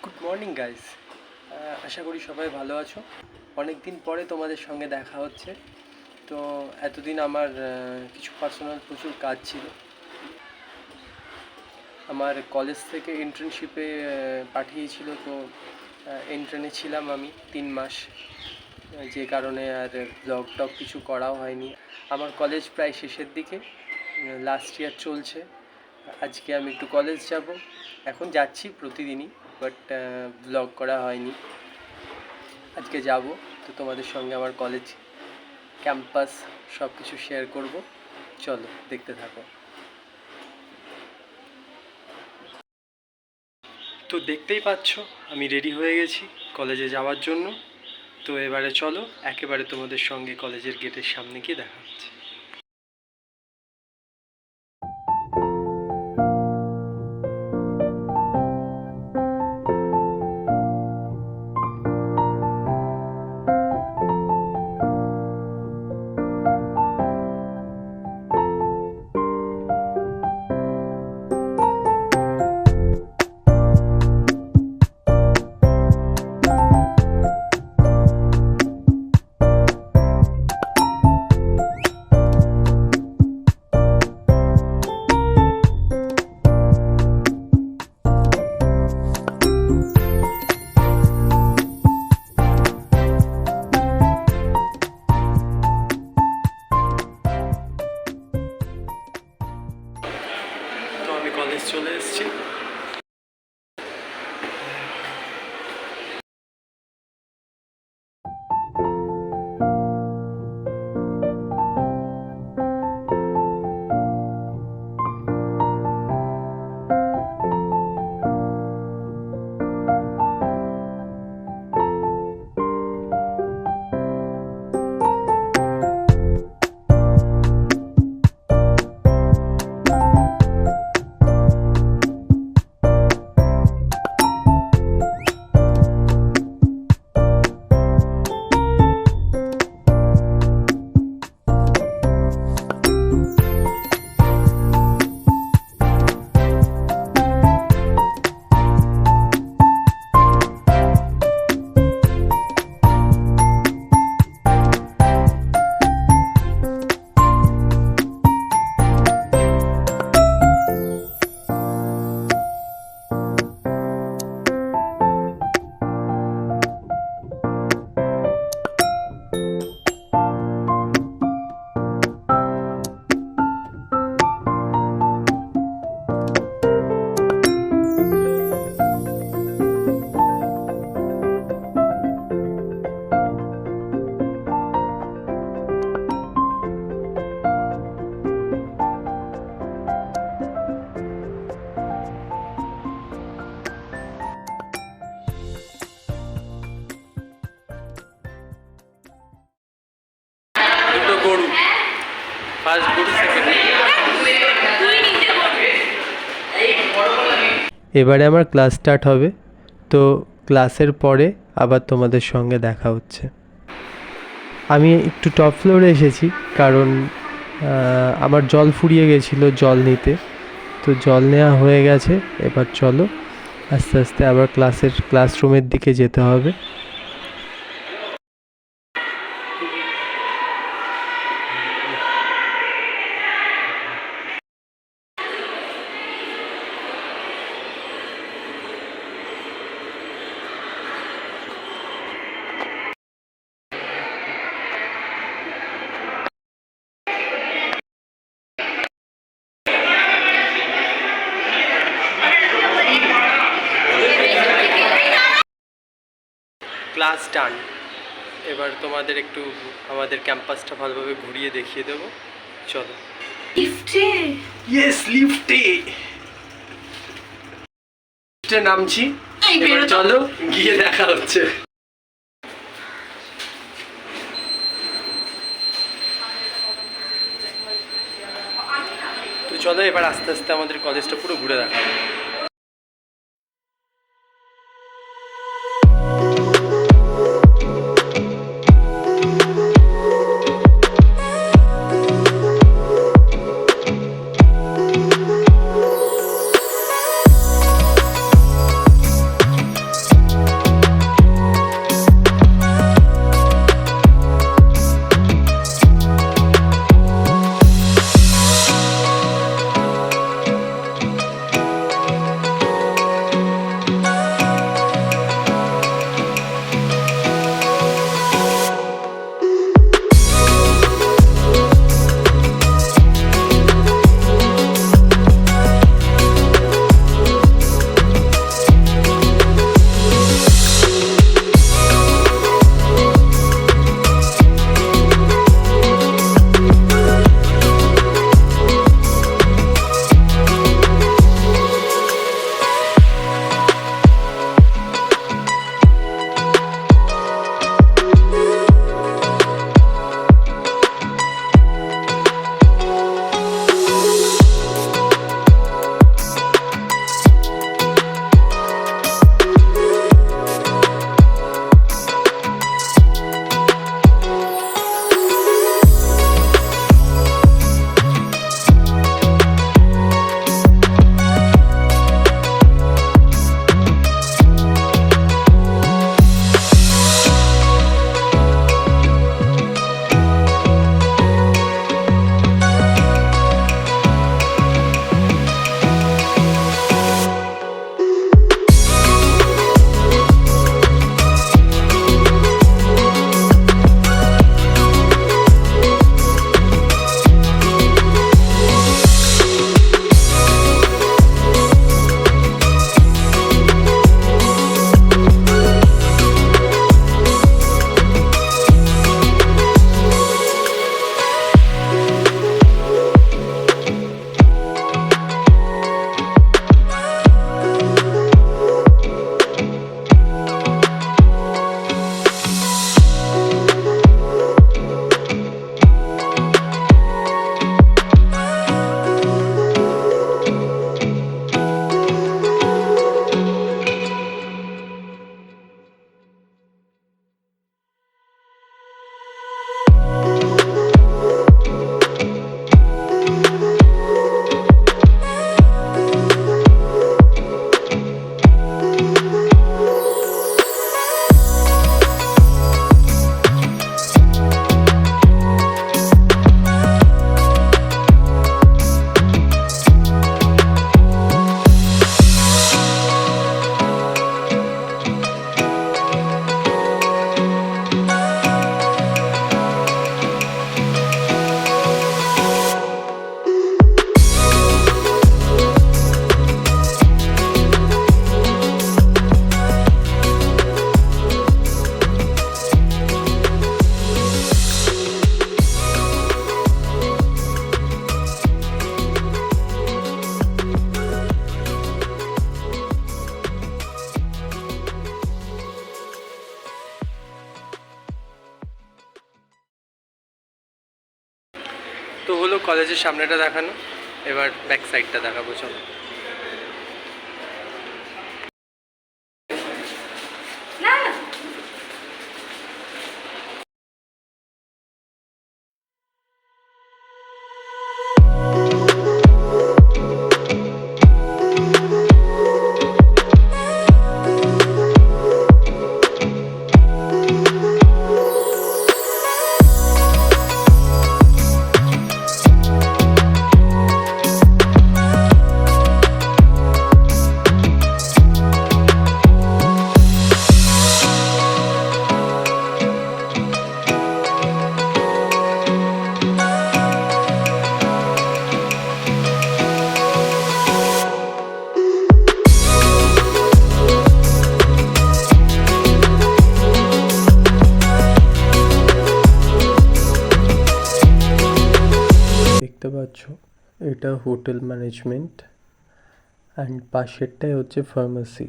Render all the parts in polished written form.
Good morning guys. আশা করি সবাই ভালো আছো। অনেক দিন পরে তোমাদের সঙ্গে দেখা হচ্ছে। তো এতদিন আমার কিছু পার্সোনাল প্রচুর কাজ ছিল। আমার কলেজ থেকে ইন্টার্নশিপে পাঠিয়েছিল, তো ইন্টার্নে ছিলাম আমি 3 মাস, যে কারণে আর ব্লগ টগ কিছু করাও হয়নি। আমার কলেজ প্রায় শেষের দিকে, লাস্ট ইয়ার চলছে। আজকে আমি একটু কলেজ যাব, এখন যাচ্ছি প্রতিদিনই, বাট ব্লগ করা হয়নি। আজকে যাব, তো তোমাদের সঙ্গে আমার কলেজ ক্যাম্পাস সব কিছু শেয়ার করব। চলো দেখতে থাকো। তো দেখতেই পাচ্ছ আমি রেডি হয়ে গেছি কলেজে যাওয়ার জন্য। তো এবারে চলো একেবারে তোমাদের সঙ্গে কলেজের গেটের সামনে গিয়ে দেখা হচ্ছে। তো আমি কলেজ চলে এসেছি। দুটো গরু, ফার্স্ট গরু, সেকেন্ড। এবারে আমার ক্লাস স্টার্ট হবে, তো ক্লাসের পরে আবার তোমাদের সঙ্গে দেখা হচ্ছে। আমি একটু টপ ফ্লোরে এসেছি, কারণ আমার জল ফুরিয়ে গেছিলো জল নিতে। তো জল নেওয়া হয়ে গেছে, এবার চলো আস্তে আস্তে আবার ক্লাসরুমের দিকে যেতে হবে। ক্লাস ডান। এবার তোমাদের একটু আমাদের ক্যাম্পাসটা ভালোভাবে ঘুরিয়ে দেখিয়ে দেবো। চলো। লিফটে? ইয়েস, লিফটে নামছি। এবার চলো গিয়ে দেখা হচ্ছে। তো চলো এবার আস্তে আস্তে আমাদের কলেজটা পুরো ঘুরে দেখা হবে। তো হলো কলেজের সামনেটা দেখানো, এবার ব্যাক সাইডটা দেখাবো চলো। দেখতে পাচ্ছ এটা হোটেল ম্যানেজমেন্ট অ্যান্ড পাশেরটাই হচ্ছে ফার্মেসি।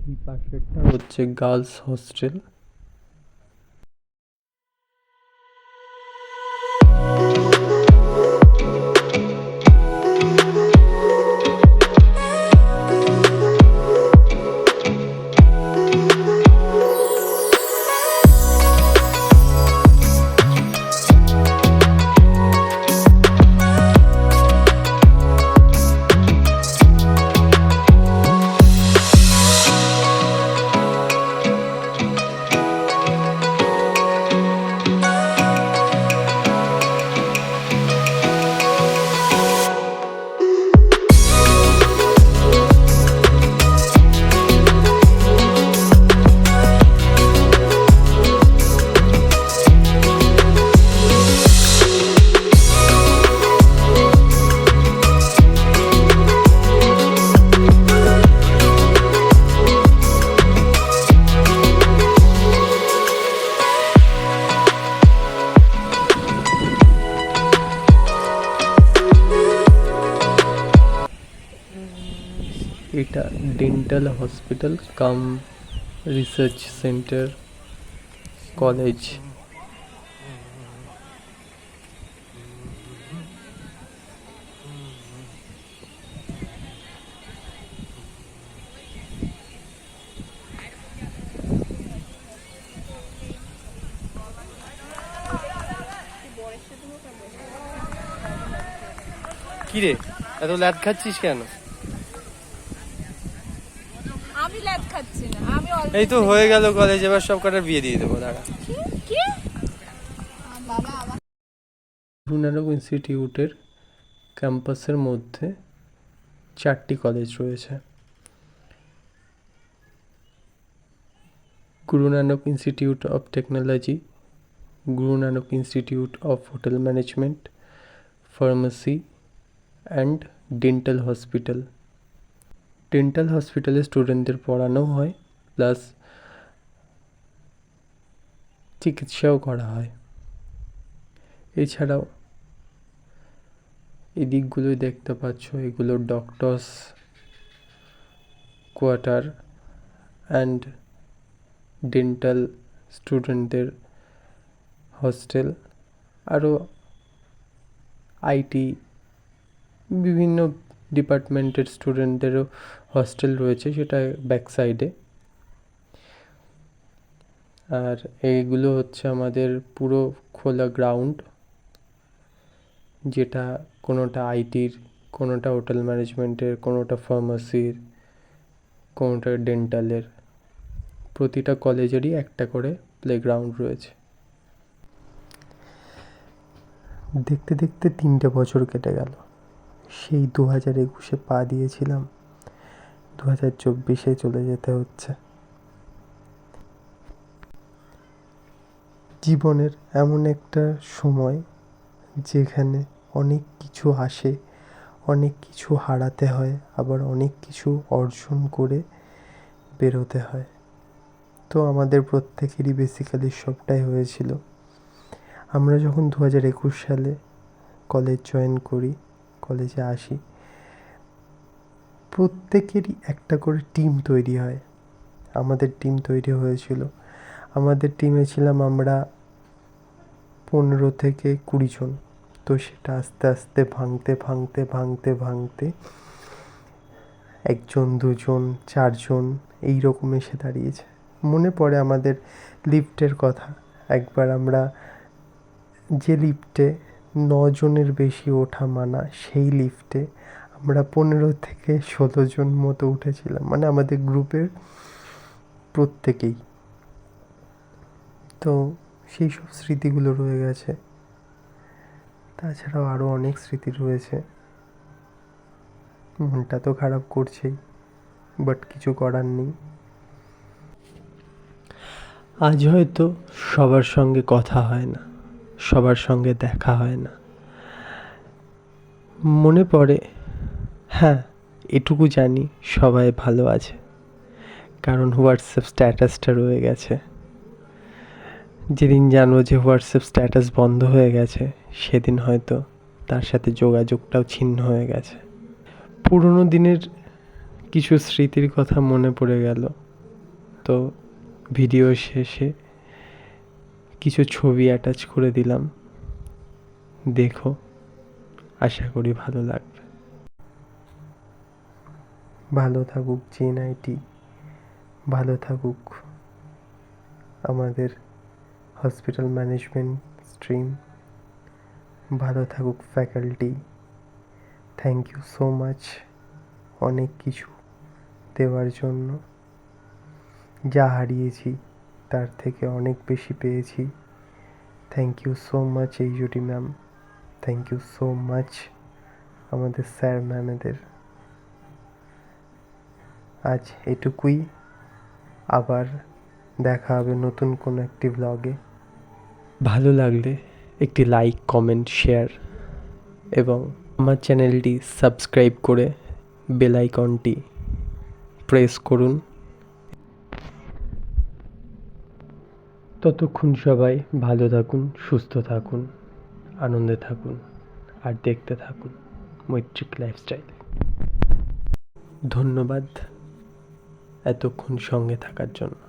এই পাশেরটা হচ্ছে গার্লস হস্টেল। এটা ডেন্টাল হসপিটাল কাম রিসার্চ সেন্টার কলেজ। কিরে এত ল্যাদ খাচ্ছিস কেন? আমি ল্যাদ খাচ্ছি না, আমি এই তো হয়ে গেল কলেজ, এবার সব কটার বিয়ে দিয়ে দেবো দাঁড়া। কি বাবা আমার গুরু নানক ইনস্টিটিউটের ক্যাম্পাসের মধ্যে 4টি কলেজ রয়েছে। Guru Nanak institute of technology, Guru Nanak institute of hotel management, pharmacy and dental hospital. Dental হসপিটালে স্টুডেন্টদের পড়ানো হয়, প্লাস চিকিৎসাও করা হয়। এছাড়াও এই দিকগুলোই দেখতে পাচ্ছ, এগুলো ডক্টরস কোয়ার্টার অ্যান্ড ডেন্টাল স্টুডেন্টদের হস্টেল, আরও আইটি বিভিন্ন ডিপার্টমেন্টের স্টুডেন্টদেরও হস্টেল রয়েছে, সেটা ব্যাক সাইডে। আর এইগুলো হচ্ছে আমাদের পুরো খোলা গ্রাউন্ড, যেটা কোনোটা আইটির, কোনোটা হোটেল ম্যানেজমেন্টের, কোনোটা ফার্মাসির, কোনোটা ডেন্টালের। প্রতিটা কলেজেরই একটা করে প্লেগ্রাউন্ড রয়েছে। দেখতে দেখতে 3টে বছর কেটে গেল। সেই 2021-এ পা দিয়েছিলাম, 2024-এ চলে যেতে হচ্ছে। জীবনের এমন একটা সময় যেখানে অনেক কিছু আসে, অনেক কিছু হারাতে হয়, আবার অনেক কিছু অর্জন করে বেরোতে হয়। তো আমাদের প্রত্যেকেরই বেসিক্যালি সবটাই হয়েছিল। আমরা যখন 2021 সালে কলেজ জয়েন করি, কলেজে আসি, প্রত্যেকেরই একটা করে টিম তৈরি হয়। আমাদের টিম তৈরি হয়েছিল। আমাদের টিমে ছিলাম আমরা 15 থেকে 20 জন। তো সেটা আস্তে আস্তে ভাঙতে 1 জন, 2 জন, 4 জন এইরকম এসে দাঁড়িয়েছে। মনে পড়ে আমাদের লিফটের কথা। একবার আমরা যে লিফটে 9 জনের বেশি ওঠা মানা, সেই লিফটে আমরা 15 থেকে 16 জন মতো উঠেছিলাম, মানে আমাদের গ্রুপের প্রত্যেকেই। তো সেই সব স্মৃতিগুলো রয়ে গেছে। তাছাড়াও আরও অনেক স্মৃতি রয়েছে। মনটা তো খারাপ করছেই, বাট কিছু করার নেই। আজ হয়তো সবার সঙ্গে কথা হয় না, সবার সঙ্গে দেখা হয় না। মনে পড়ে, হ্যাঁ, এটুকু জানি সবাই ভালো আছে, কারণ হোয়াটসঅ্যাপ স্ট্যাটাসটা রয়ে গেছে। যেদিন জানবো যে হোয়াটসঅ্যাপ স্ট্যাটাস বন্ধ হয়ে গেছে, সেদিন হয়তো তার সাথে যোগাযোগটাও ছিন্ন হয়ে গেছে। পুরোনো দিনের কিছু স্মৃতির কথা মনে পড়ে গেল। তো ভিডিও শেষে কিছু ছবি অ্যাটাচ করে দিলাম, দেখো, আশা করি ভালো লাগবে। ভালো থাকুক JNIT, ভালো থাকুক আমাদের হসপিটাল ম্যানেজমেন্ট স্ট্রিম, ভালো থাকুক faculty. Thank you so much অনেক কিছু দেওয়ার জন্য। যা হারিয়েছি তার থেকে অনেক বেশি পেয়েছি। Thank you so much HOD ma'am, thank you so much আমাদের স্যার ম্যামেদের। আজ এটুকুই, আবার দেখা হবে নতুন কোনো একটি ব্লগে। ভালো লাগলে একটি লাইক, কমেন্ট, শেয়ার এবং আমার চ্যানেলটি সাবস্ক্রাইব করে বেল আইকনটি প্রেস করুন। ততক্ষণ সবাই ভালো থাকুন, সুস্থ থাকুন, আনন্দে থাকুন, আর দেখতে থাকুন মৈত্রিক লাইফস্টাইল। ধন্যবাদ এতক্ষণ সঙ্গে থাকার জন্য।